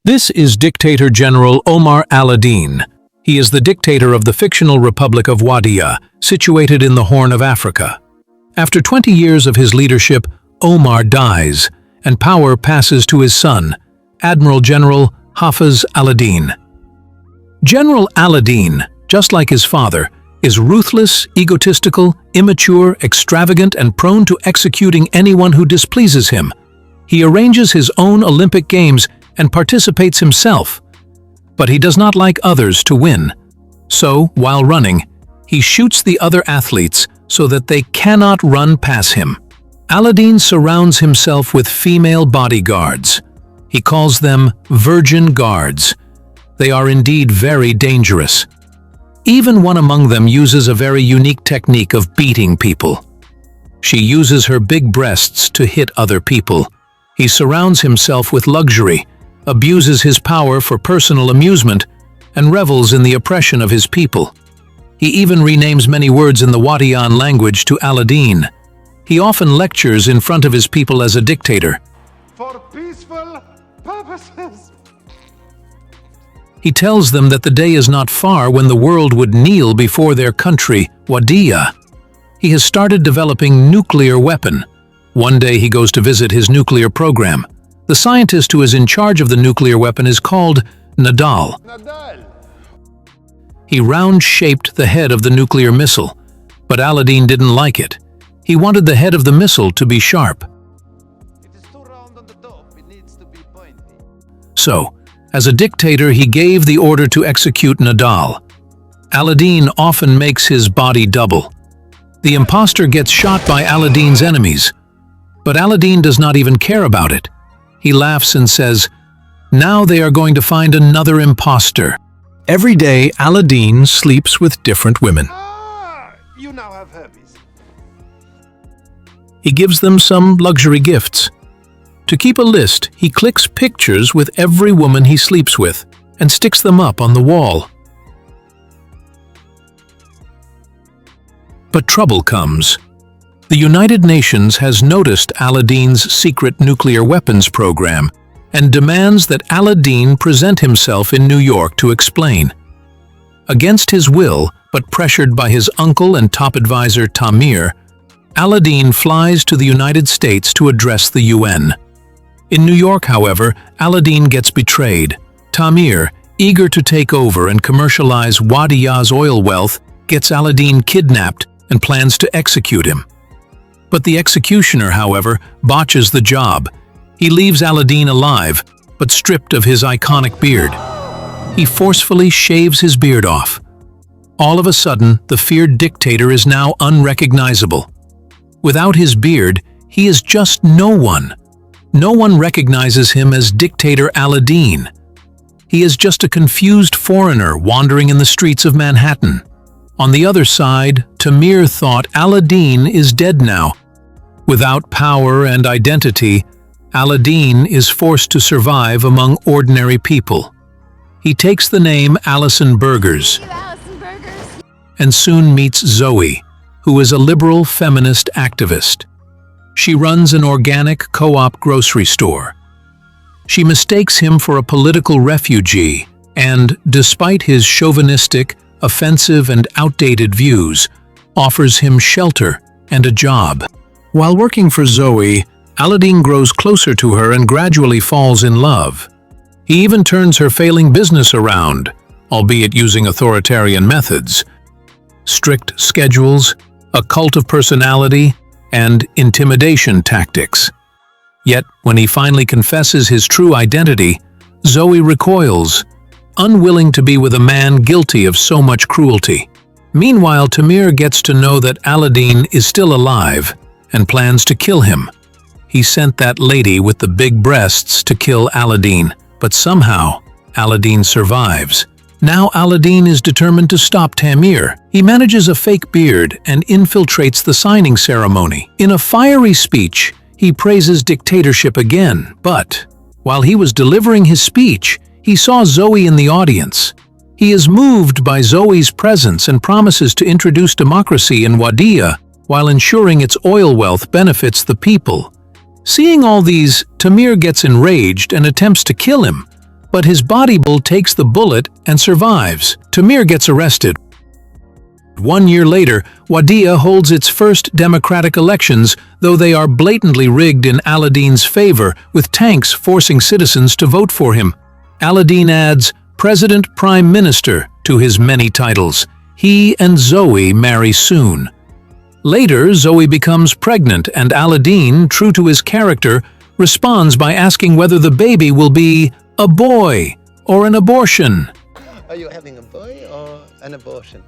This is Dictator General Omar al-Din. He is the dictator of the fictional Republic of Wadia, situated in the Horn of Africa. After 20 years of his leadership, Omar dies, and power passes to his son, Admiral General Hafez al-Din. General al-Din, just like his father, is ruthless, egotistical, immature, extravagant, and prone to executing anyone who displeases him. He arranges his own Olympic Games and participates himself. But he does not like others to win. So, while running, he shoots the other athletes so that they cannot run past him. Al-Din surrounds himself with female bodyguards. He calls them virgin guards. They are indeed very dangerous. Even one among them uses a very unique technique of beating people. She uses her big breasts to hit other people. He surrounds himself with luxury, abuses his power for personal amusement, and revels in the oppression of his people. He even renames many words in the Wadian language to al-Din. He often lectures in front of his people as a dictator. For peaceful purposes. He tells them that the day is not far when the world would kneel before their country, Wadia. He has started developing nuclear weapon. One day he goes to visit his nuclear program. The scientist who is in charge of the nuclear weapon is called Nadal. He round-shaped the head of the nuclear missile, but al-Din didn't like it. He wanted the head of the missile to be sharp. It is too round on the top, it needs to be pointy. So, as a dictator, he gave the order to execute Nadal. Al-Din often makes his body double. The imposter gets shot by al-Din's enemies, but al-Din does not even care about it. He laughs and says, "Now they are going to find another imposter." Every day, al-Din sleeps with different women. You now have herpes. He gives them some luxury gifts. To keep a list, he clicks pictures with every woman he sleeps with and sticks them up on the wall. But trouble comes. The United Nations has noticed al-Din's secret nuclear weapons program and demands that al-Din present himself in New York to explain. Against his will, but pressured by his uncle and top advisor Tamir, al-Din flies to the United States to address the UN. In New York, however, al-Din gets betrayed. Tamir, eager to take over and commercialize Wadia's oil wealth, gets al-Din kidnapped and plans to execute him. But the executioner, however, botches the job. He leaves al-Din alive, but stripped of his iconic beard. He forcefully shaves his beard off. All of a sudden, the feared dictator is now unrecognizable. Without his beard, he is just no one. No one recognizes him as Dictator al-Din. He is just a confused foreigner wandering in the streets of Manhattan. On the other side, Tamir thought al-Din is dead now. Without power and identity, al-Din is forced to survive among ordinary people. He takes the name Allison Burgers and soon meets Zoe, who is a liberal feminist activist. She runs an organic co-op grocery store. She mistakes him for a political refugee and, despite his chauvinistic, offensive and outdated views, offers him shelter and a job. While working for Zoe, al-Din grows closer to her and gradually falls in love. He even turns her failing business around, albeit using authoritarian methods. Strict schedules, a cult of personality, and intimidation tactics. Yet, when he finally confesses his true identity, Zoe recoils, unwilling to be with a man guilty of so much cruelty. Meanwhile, Tamir gets to know that al-Din is still alive and plans to kill him. He sent that lady with the big breasts to kill al-Din, but somehow al-Din survives. Now al-Din is determined to stop Tamir. He manages a fake beard and infiltrates the signing ceremony. In a fiery speech, he praises dictatorship again, but while he was delivering his speech, he saw Zoe in the audience. He is moved by Zoe's presence and promises to introduce democracy in Wadia while ensuring its oil wealth benefits the people. Seeing all these, Tamir gets enraged and attempts to kill him, but his body takes the bullet and survives. Tamir gets arrested. 1 year later, Wadia holds its first democratic elections, though they are blatantly rigged in Aladdin's favor, with tanks forcing citizens to vote for him. Aladdin adds President Prime Minister to his many titles. He and Zoe marry soon. Later, Zoe becomes pregnant, and Aladdin, true to his character, responds by asking whether the baby will be a boy or an abortion. Are you having a boy or an abortion?